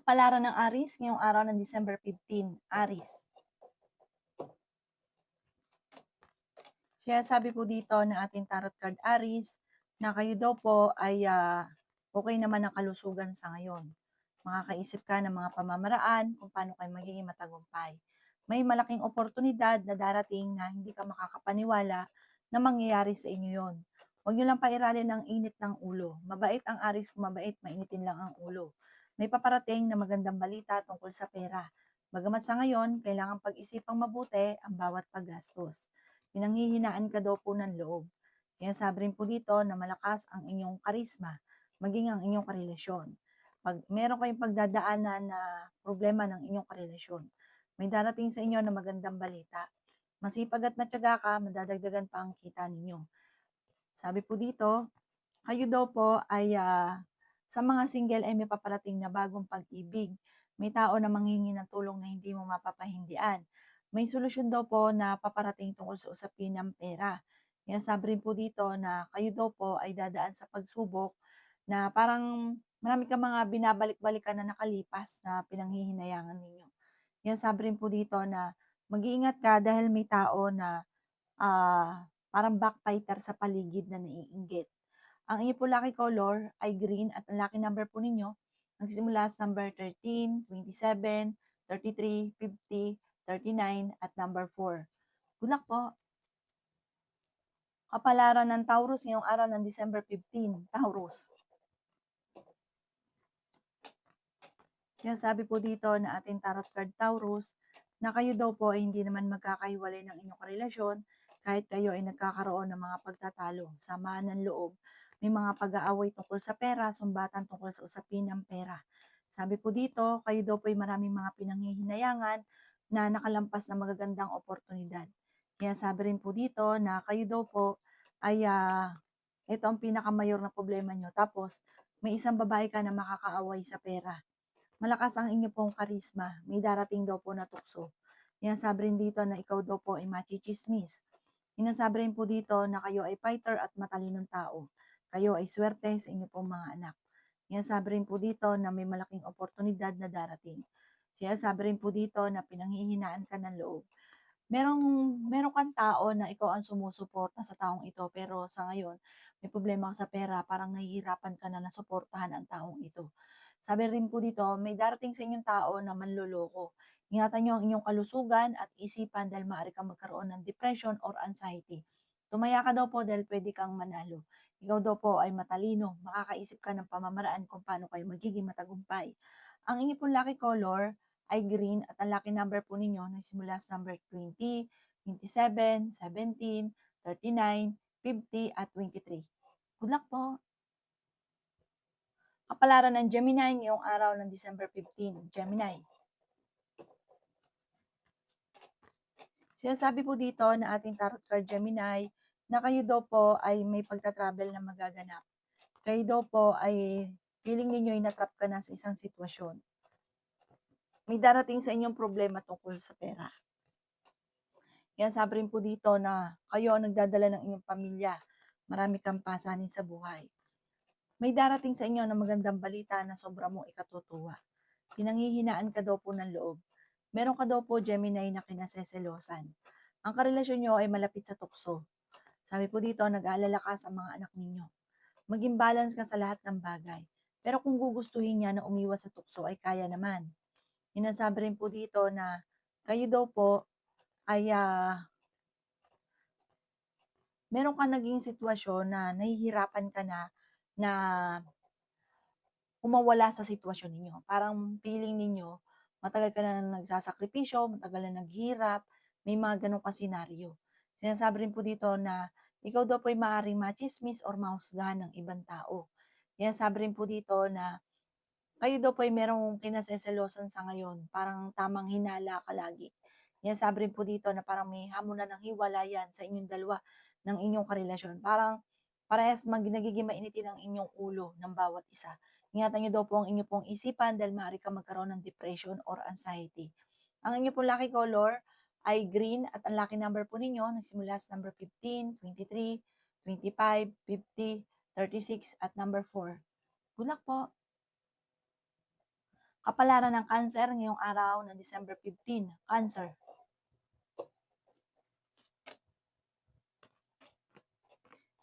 Kapalaran ng Aries ngayong araw ng December 15, Aries. Kaya sabi po dito ng ating tarot card Aries na kayo daw po ay okay naman ang kalusugan sa ngayon. Makakaisip ka ng mga pamamaraan kung paano kayo magiging matagumpay. May malaking oportunidad na darating na hindi ka makakapaniwala na mangyayari sa inyo yon. Huwag nyo lang pairalin ng init ng ulo. Mabait ang Aries, kung mabait, mainitin lang ang ulo. May paparating na magandang balita tungkol sa pera. Bagamat sa ngayon, kailangan pag-isipang mabuti ang bawat paggastos. Pinanghihinaan ka daw po ng loob. Kaya sabi rin po dito na malakas ang inyong karisma, maging ang inyong karelasyon. Pag meron kayong pagdadaanan na problema ng inyong karelasyon, may darating sa inyo na magandang balita. Masipag at matyaga ka, madadagdagan pa ang kita ninyo. Sabi po dito, kayo daw po ay sa mga single ay may paparating na bagong pag-ibig. May tao na manghingi ng tulong na hindi mo mapapahindian. May solusyon daw po na paparating tungkol sa usapin ng pera. Kaya sabi rin po dito na kayo daw po ay dadaan sa pagsubok na parang marami ka mga binabalik-balikan na nakalipas na pinanghihinayangan ninyo. Kaya sabi rin po dito na mag-iingat ka dahil may tao na parang backbiter sa paligid na naiinggit. Ang inyo po lucky color ay green at ang lucky number po ninyo nagsisimula sa number 13, 27, 33, 50, 39 at number 4. Good luck po! Kapalaran ng Taurus ngayong araw ng December 15, Taurus. Sinasabi po dito na ating tarot card Taurus na kayo daw po ay hindi naman magkakahiwalay ng inyong karelasyon kahit kayo ay nagkakaroon ng mga pagtatalo, samahan ng loob, may mga pag-aaway tungkol sa pera, sumbatan tungkol sa usapin ng pera. Sabi po dito, kayo daw po ay maraming mga pinanghihinayangan na nakalampas na magagandang oportunidad. Kaya sabi rin po dito na kayo daw po ay ito ang pinakamayor na problema nyo. Tapos, may isang babae ka na makakaaway sa pera. Malakas ang inyo pong karisma. May darating daw po na tukso. Sinasabi rin dito na ikaw daw po ay machichismis. Sinasabi rin po dito na kayo ay fighter at matalinong tao. Kayo ay swerte sa inyo pong mga anak. Sinasabi rin po dito na may malaking oportunidad na darating. Sinasabi rin po dito na pinanghihinaan ka ng loob. Meron kang tao na ikaw ang sumusuporta sa taong ito, pero sa ngayon, may problema ka sa pera, parang nahihirapan ka na suportahan ang taong ito. Sabi rin po dito, may darating sa inyong tao na manloloko. Ingatan niyo ang inyong kalusugan at isipan dahil maaari kang magkaroon ng depression or anxiety. Tumaya ka daw po dahil pwede kang manalo. Ikaw daw po ay matalino, makakaisip ka ng pamamaraan kung paano kayo magiging matagumpay. Ang inyong pong lucky color ay green at ang lucky number po ninyo nagsimula sa number 20, 27, 17, 39, 50 at 23. Good luck po! Kapalaran ng Gemini ngayong araw ng December 15, Gemini. Sinasabi po dito na ating tarot card Gemini na kayo daw po ay may pagta-travel na magaganap. Kayo daw po ay feeling ninyo ay natrap ka na sa isang sitwasyon. May darating sa inyong problema tungkol sa pera. Yan sabi rin po dito na kayo ang nagdadala ng inyong pamilya. Marami kang pasanin sa buhay. May darating sa inyo na magandang balita na sobra mong ikatutuwa. Pinanghihinaan ka daw po ng loob. Meron ka daw po Gemini na kinaseselosan. Ang karelasyon nyo ay malapit sa tukso. Sabi po dito, nag-aalala ka sa mga anak ninyo. Maging balance ka sa lahat ng bagay. Pero kung gugustuhin niya na umiwas sa tukso ay kaya naman. Inasabi rin po dito na kayo daw po ay meron ka naging sitwasyon na nahihirapan ka na umawala sa sitwasyon ninyo. Parang feeling ninyo, matagal ka na nagsasakripisyo, matagal na naghihirap, may mga ganong kasenaryo. Sinasabi rin po dito na ikaw daw po ay maaaring machismis or mahusgahan ng ibang tao. Sinasabi rin po dito na kayo daw po ay merong kinaseselosan sa ngayon, parang tamang hinala ka lagi. Sinasabi rin po dito na parang may hamon na ng hiwalayan sa inyong dalawa ng inyong karelasyon. Parang parehas nagiging mainitin ang inyong ulo ng bawat isa. Ingatan niyo daw po ang inyong pong isipan dahil maaari ka magkaroon ng depression or anxiety. Ang inyong pong lucky color ay green at ang lucky number po ninyo nagsimula sa number 15, 23, 25, 50, 36 at number 4. Good luck po! Kapalaran ng Cancer ngayong araw ng December 15. Cancer.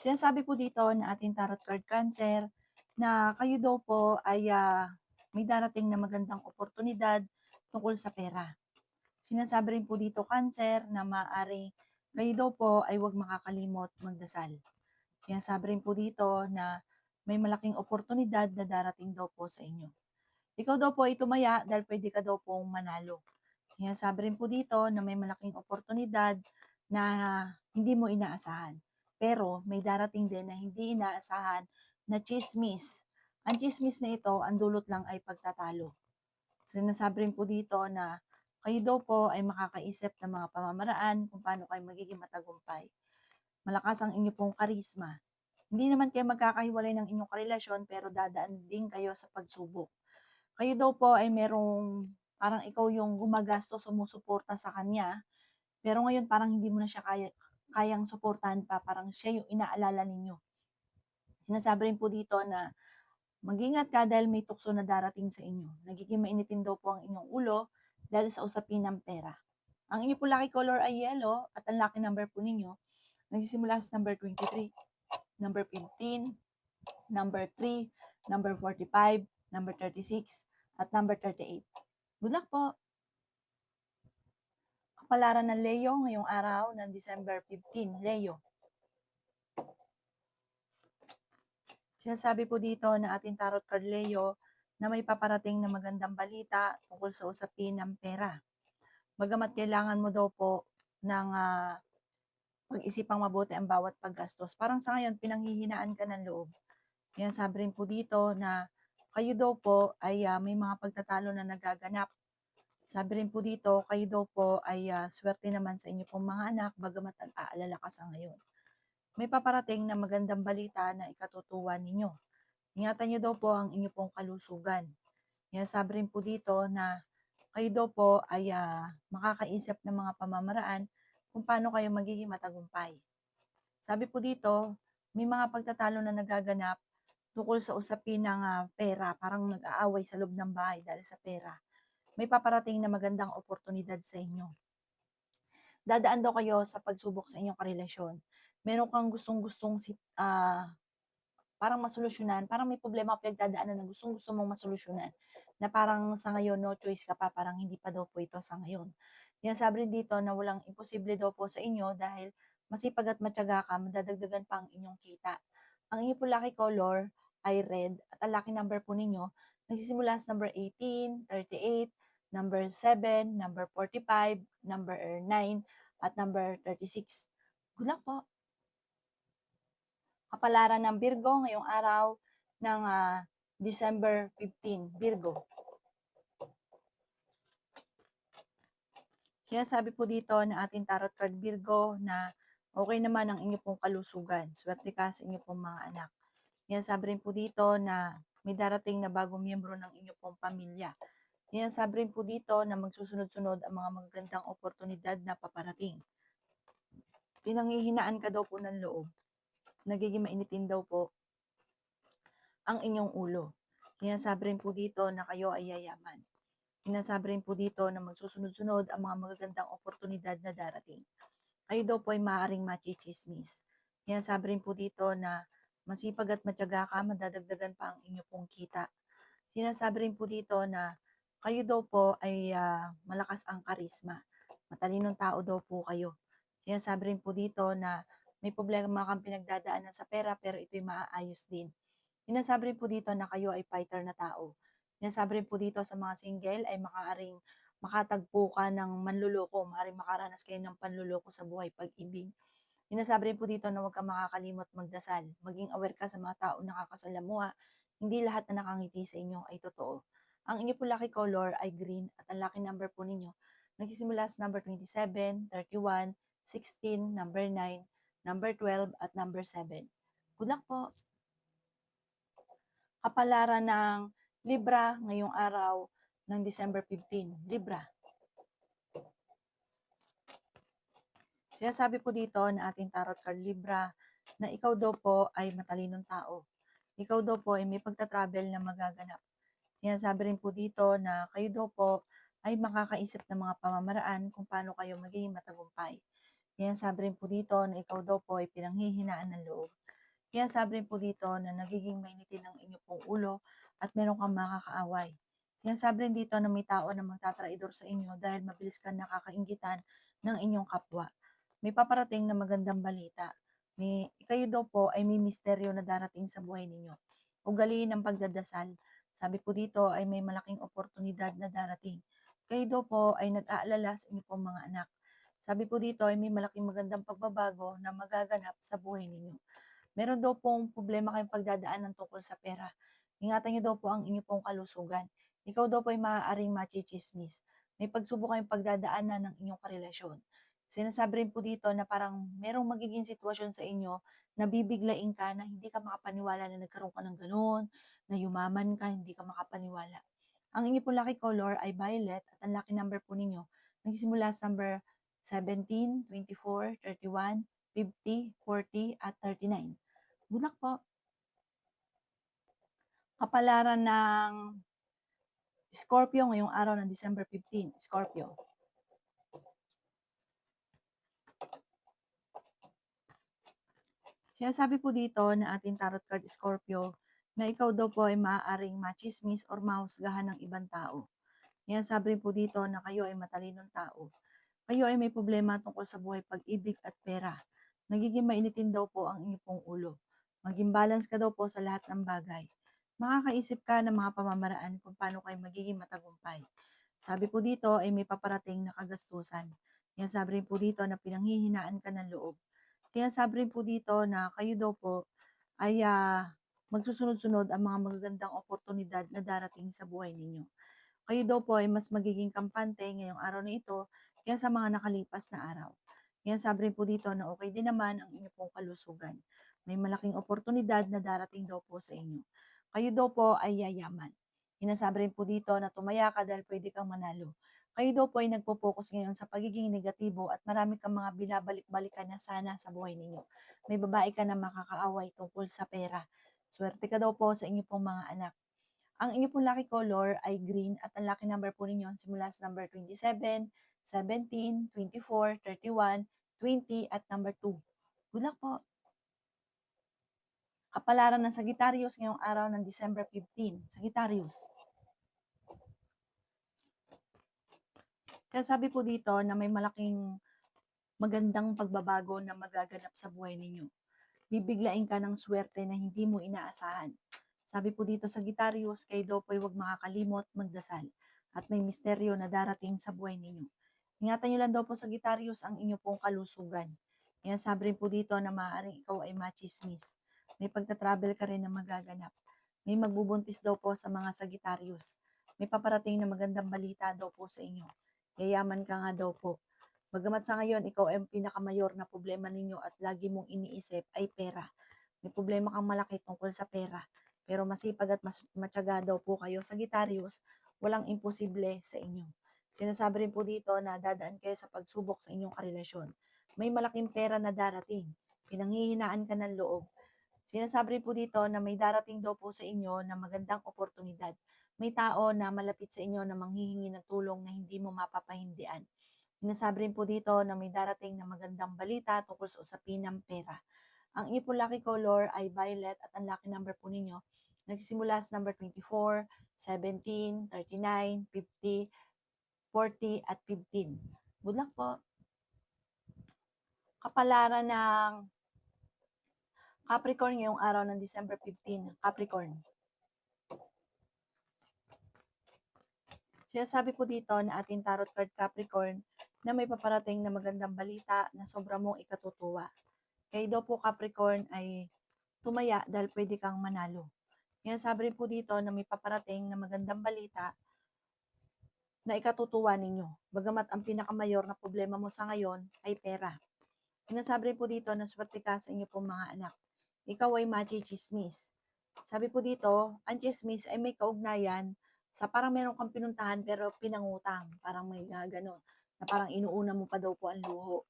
Sinasabi po dito na ating tarot card Cancer na kayo daw po ay may darating na magandang oportunidad tungkol sa pera. Sinasabi rin po dito Cancer na maaari kayo daw po ay huwag makakalimot magdasal. Sinasabi rin po dito na may malaking oportunidad na darating daw po sa inyo. Ikaw daw po ay tumaya dahil pwede ka daw pong manalo. Sinasabi rin po dito na may malaking oportunidad na hindi mo inaasahan. Pero may darating din na hindi inaasahan na chismis. Ang chismis na ito, ang dulot lang ay pagtatalo. Sinasabi rin po dito na kayo daw po ay makakaisip ng mga pamamaraan kung paano kayo magiging matagumpay. Malakas ang inyo pong karisma. Hindi naman kayo magkakahiwalay ng inyong karelasyon pero dadaan din kayo sa pagsubok. Kayo daw po ay merong parang ikaw yung gumagastos, sumusuporta sa kanya, pero ngayon parang hindi mo na siya kayang suportahan pa, parang siya yung inaalala ninyo. Sinasabi rin po dito na mag-ingat ka dahil may tukso na darating sa inyo. Nagiging mainitin daw po ang inyong ulo dahil sa usapin ng pera. Ang inyo po lucky color ay yellow at ang lucky number po ninyo nagsisimula sa number 23, number 15, number 3, number 45, number 36, at number 38. Good luck po! Kapalaran ng Leo ngayong araw ng December 15. Leo. Sinasabi po dito na ating tarot card Leo na may paparating na magandang balita tungkol sa usapin ng pera. Bagamat kailangan mo daw po ng pag-isipang mabuti ang bawat paggastos. Parang sa ngayon, pinanghihinaan ka ng loob. Sinasabi rin po dito na kayo daw po ay may mga pagtatalo na nagaganap. Sabi rin po dito, kayo daw po ay swerte naman sa inyo pong mga anak, bagamat nag-aalala ka sa ngayon. May paparating na magandang balita na ikatutuwa ninyo. Ingatan nyo daw po ang inyo pong kalusugan. Sabi rin po dito na kayo daw po ay makakaisip ng mga pamamaraan kung paano kayo magiging matagumpay. Sabi po dito, may mga pagtatalo na nagaganap tungkol sa usapin ng pera, parang nag-aaway sa loob ng bahay dahil sa pera. May paparating na magandang oportunidad sa inyo. Dadaan daw kayo sa pagsubok sa inyong karelasyon. Meron kang gustong-gustong parang masolusyonan, parang may problema ka pinagdadaanan na gustong-gusto mong masolusyonan, na parang sa ngayon no choice ka pa, parang hindi pa daw po ito sa ngayon. Sinasabi rin dito na walang imposible daw po sa inyo dahil masipag at matyaga ka, madadagdagan pa ang inyong kita. Ang inyong po lucky color ay red at ang lucky number po ninyo nagsisimula sa number 18, 38, number 7, number 45, number 9, at number 36. Good luck po! Kapalaran ng Virgo ngayong araw ng December 15. Virgo. Sinasabi po dito na ating tarot card Virgo na okay naman ang inyo pong kalusugan. Swerte ka sa inyo pong mga anak. Sinasabi rin po dito na may darating na bagong miyembro ng inyo pong pamilya. Sinasabi rin po dito na magsusunod-sunod ang mga magagandang oportunidad na paparating. Pinanghihinaan ka daw po ng loob. Nagiging mainitin daw po ang inyong ulo. Sinasabi rin po dito na kayo ay yayaman. Sinasabi rin po dito na magsusunod-sunod ang mga magagandang oportunidad na darating. Kayo daw po ay maaaring machichismis. Sinasabi rin po dito na masipag at matyaga ka, madadagdagan pa ang inyo pong kita. Sinasabi rin po dito na kayo daw po ay malakas ang karisma. Matalinong tao daw po kayo. Sinasabi rin po dito na may problema kang pinagdadaanan sa pera pero ito'y maaayos din. Sinasabi rin po dito na kayo ay fighter na tao. Sinasabi rin po dito sa mga single ay maaaring makatagpo ka ng manluloko, maaaring makaranas kayo ng panluloko sa buhay pag-ibig. Sinasabi rin po dito na huwag ka makakalimot magdasal. Maging aware ka sa mga taong nakakasalamuha. Hindi lahat na nakangiti sa inyo ay totoo. Ang inyo po lucky color ay green at ang lucky number po ninyo nagsisimula sa number 27, 31, 16, number 9, number 12, at number 7. Good luck po! Kapalaran ng Libra ngayong araw ng December 15. Libra. Sinasabi po dito na ating tarot card Libra na ikaw daw po ay matalinong tao. Ikaw daw po ay may pagta-travel na magaganap. Sinasabi rin po dito na kayo daw po ay makakaisip ng mga pamamaraan kung paano kayo magiging matagumpay. Sinasabi rin po dito na ikaw daw po ay pinanghihinaan ng loob. Sinasabi rin po dito na nagiging mainitin ang inyo pong ulo at meron kang makakaaway. Sinasabi rin dito na may tao na magtatraidor sa inyo dahil mabilis kang nakakainggitan ng inyong kapwa. May paparating na magandang balita. Kayo daw po ay may misteryo na darating sa buhay ninyo. Ugaliin ng pagdadasal. Sabi po dito ay may malaking oportunidad na darating. Kayo daw po ay nag-aalala sa inyo pong mga anak. Sabi po dito ay may malaking magandang pagbabago na magaganap sa buhay ninyo. Meron daw pong problema kayong pagdadaanan tungkol sa pera. Ingatan niyo daw po ang inyong pong kalusugan. Ikaw daw po ay maaaring machichismis. May pagsubok kayong pagdadaanan ng inyong karelasyon. Sinasabi rin po dito na parang merong magiging sitwasyon sa inyo na bibiglain ka na hindi ka makapaniwala na nagkaroon ka ng ganun, na yumaman ka, hindi ka makapaniwala. Ang inyong pong lucky color ay violet at ang lucky number po ninyo nagsisimula sa number 17, 24, 31, 50, 40, at 39. Good luck po. Kapalaran ng Scorpio ngayong araw ng December 15. Scorpio. Sinasabi po dito na ating tarot card Scorpio na ikaw daw po ay maaaring machismis or mahusgahan ng ibang tao. Sinasabi rin po dito na kayo ay matalinong tao. Kayo ay may problema tungkol sa buhay, pag-ibig at pera. Nagiging mainitin daw po ang inyong pong ulo. Maging balance ka daw po sa lahat ng bagay. Makakaisip ka ng mga pamamaraan kung paano kayo magiging matagumpay. Sabi po dito ay may paparating na kagastusan. Sinasabi rin po dito na pinanghihinaan ka ng loob. Sinasabi rin po dito na kayo daw po ay magsusunod-sunod ang mga magagandang oportunidad na darating sa buhay ninyo. Kayo daw po ay mas magiging kampante ngayong araw na ito kaya sa mga nakalipas na araw. Sabi rin po dito na okay din naman ang inyong pong kalusugan. May malaking oportunidad na darating daw po sa inyo. Kayo daw po ay yayaman. Sinasabi rin po dito na tumaya ka dahil pwede kang manalo. Kayo daw po ay nagpo-focus ngayon sa pagiging negatibo at marami kang mga binabalik-balikan na sana sa buhay ninyo. May babae ka na makakaaway tungkol sa pera. Swerte ka daw po sa inyong pong mga anak. Ang inyong pong lucky color ay green at ang lucky number po ninyo simula sa number 27, 17, 24, 31, 20 at number 2. Good luck po! Kapalaran ng Sagittarius ngayong araw ng December 15. Sagittarius. Kaya sabi po dito na may malaking magandang pagbabago na magaganap sa buhay ninyo. Bibiglain ka ng swerte na hindi mo inaasahan. Sabi po dito sa Sagittarius, kayo daw po ay huwag makakalimot magdasal at may misteryo na darating sa buhay ninyo. Ingatan nyo lang daw po sa Sagittarius ang inyo pong kalusugan. Sabi rin po dito na maaaring ikaw ay machismis. May pagta-travel ka rin na magaganap. May magbubuntis daw po sa mga Sagittarius. May paparating na magandang balita daw po sa inyo. Yayaman ka nga daw po. Bagamat sa ngayon, ikaw ay ang pinakamayor na problema ninyo at lagi mong iniisip ay pera. May problema kang malaki tungkol sa pera. Pero masipag at matyaga daw po kayo, Sagittarius, walang imposible sa inyo. Sinasabi rin po dito na dadaan kayo sa pagsubok sa inyong karelasyon. May malaking pera na darating. Pinanghihinaan ka ng loob. Sinasabi rin po dito na may darating daw po sa inyo na magandang oportunidad. May tao na malapit sa inyo na manghihingi ng tulong na hindi mo mapapahindian. Sinasabi rin po dito na may darating na magandang balita tungkol sa usapin ng pera. Ang inyong po lucky color ay violet at ang lucky number po ninyo nagsisimula sa number 24, 17, 39, 50, 40 at 15. Good luck po! Kapalaran ng Capricorn ngayong araw ng December 15. Capricorn. Sinasabi po dito na ating tarot card Capricorn na may paparating na magandang balita na sobra mong ikatutuwa. Kayo daw po Capricorn ay tumaya dahil pwede kang manalo. Sinasabi rin po dito na may paparating na magandang balita na ikatutuwa ninyo. Bagamat ang pinakamayor na problema mo sa ngayon ay pera. Sinasabi rin po dito na swerte ka sa inyo pong mga anak. Ikaw ay machichismis. Sabi po dito, ang chismis ay may kaugnayan sa parang meron kang pinuntahan pero pinangutang. Parang may gano'n. Na parang inuuna mo pa daw po ang luho.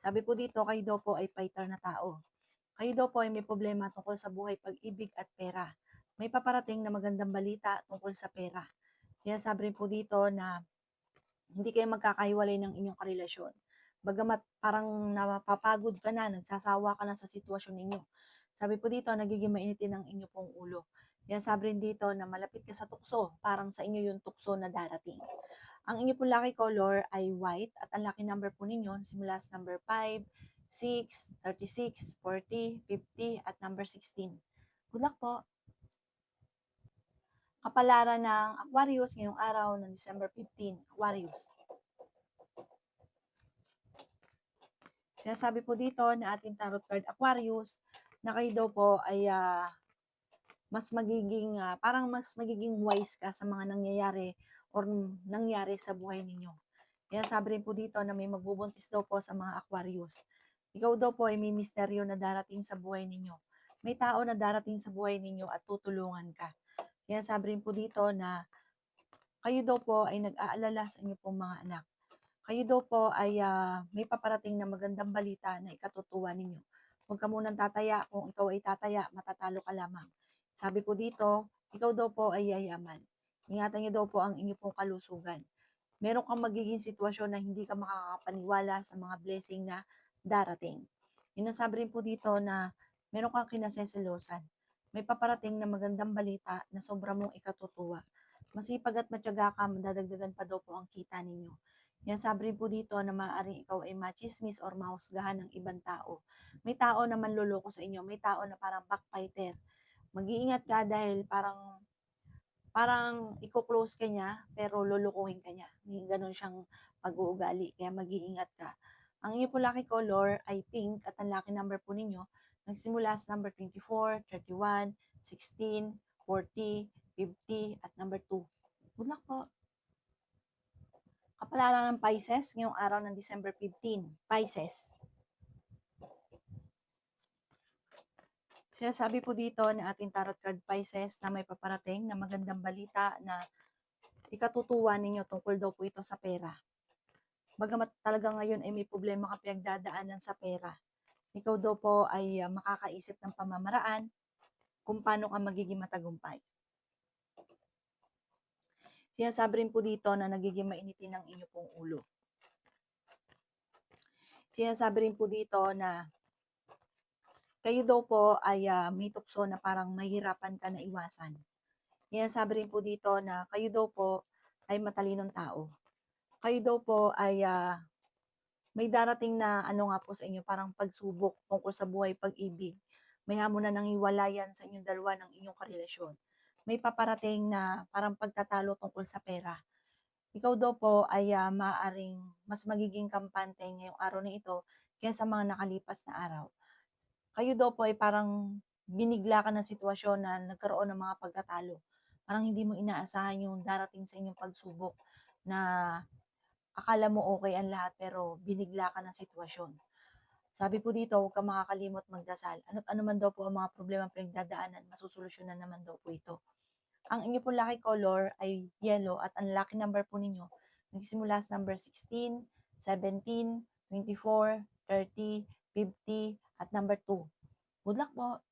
Sabi po dito, kayo daw po ay fighter na tao. Kayo daw po ay may problema tungkol sa buhay, pag-ibig at pera. may paparating na magandang balita tungkol sa pera. Sinasabi rin po dito na hindi kayo magkakahiwalay ng inyong karelasyon. Bagamat parang napapagod ka na, nagsasawa ka na sa sitwasyon ninyo. Sabi po dito, nagiging mainitin ang inyo pong ulo. Sabi rin dito na malapit ka sa tukso, parang sa inyo yung tukso na darating. Ang inyo pong lucky color ay white at ang lucky number po ninyo simula sa number 5, 6, 36, 40, 50 at number 16. Good luck po! Kapalaran ng Aquarius ngayong araw ng December 15, Aquarius. Sinasabi po dito na ating tarot card Aquarius na kayo daw po ay parang mas magiging wise ka sa mga nangyayari or nangyari sa buhay ninyo. Sabi rin po dito na may magbubuntis daw po sa mga Aquarius. Ikaw daw po ay may misteryo na darating sa buhay ninyo. May tao na darating sa buhay ninyo at tutulungan ka. Sabi rin po dito na kayo daw po ay nag-aalala sa inyo pong mga anak. Kayo daw po ay may paparating na magandang balita na ikatutuwa ninyo. Huwag ka munang tataya. Kung ikaw ay tataya, matatalo ka lamang. Sabi po dito, ikaw daw po ay yayaman. Ingatan niyo daw po ang inyo pong kalusugan. Meron kang magiging sitwasyon na hindi ka makakapaniwala sa mga blessing na darating. Inasabi rin po dito na meron kang kinaseselosan. May paparating na magandang balita na sobra mong ikatutuwa. Masipag at matyaga ka, madadagdagan pa daw po ang kita ninyo. Sabi rin po dito na maaaring ikaw ay machismis or mahusgahan ng ibang tao. May tao na manloloko sa inyo, may tao na parang backbiter. Mag-iingat ka dahil parang iko-close ka niya pero lulukuhin ka niya. May ganun siyang pag-uugali, kaya mag-iingat ka. Ang inyo po lucky color ay pink at ang lucky number po ninyo nagsimula sa number 24, 31, 16, 40, 50 at number 2. Good luck po! Kapalaran ng Pisces ngayong araw ng December 15. Pisces. Sinasabi po dito na ating tarot card Pisces na may paparating na magandang balita na ikatutuwa ninyo tungkol daw po ito sa pera. Bagamat talaga ngayon ay may problema ka pinagdadaanan sa pera, ikaw daw po ay makakaisip ng pamamaraan kung paano ka magiging matagumpay. Sinasabi rin po dito na nagiging mainitin ang inyo pong ulo. Sinasabi rin po dito na kayo daw po ay may tukso na parang mahirapan ka na iwasan. Sinasabi rin po dito na kayo daw po ay matalinong tao. Kayo daw po ay may darating na nga po sa inyo, parang pagsubok tungkol sa buhay, pag-ibig. May hamunan ng hiwalayan sa inyong dalawa ng inyong karelasyon. May paparating na parang pagtatalo tungkol sa pera. Ikaw daw po ay maaaring mas magiging kampante ngayong araw na ito kaysa mga nakalipas na araw. Kayo daw po ay parang binigla ka ng sitwasyon na nagkaroon ng mga pagtatalo. Parang hindi mo inaasahan yung darating sa inyong pagsubok na akala mo okay ang lahat pero binigla ka ng sitwasyon. Sabi po dito, huwag kang makakalimot magdasal. Ano't ano man daw po ang mga problema pinagdadaanan, masusolusyonan naman daw po ito. Ang inyo po lucky color ay yellow at ang lucky number po ninyo nagsimula sa number 16, 17, 24, 30, 50 at number 2. Good luck po!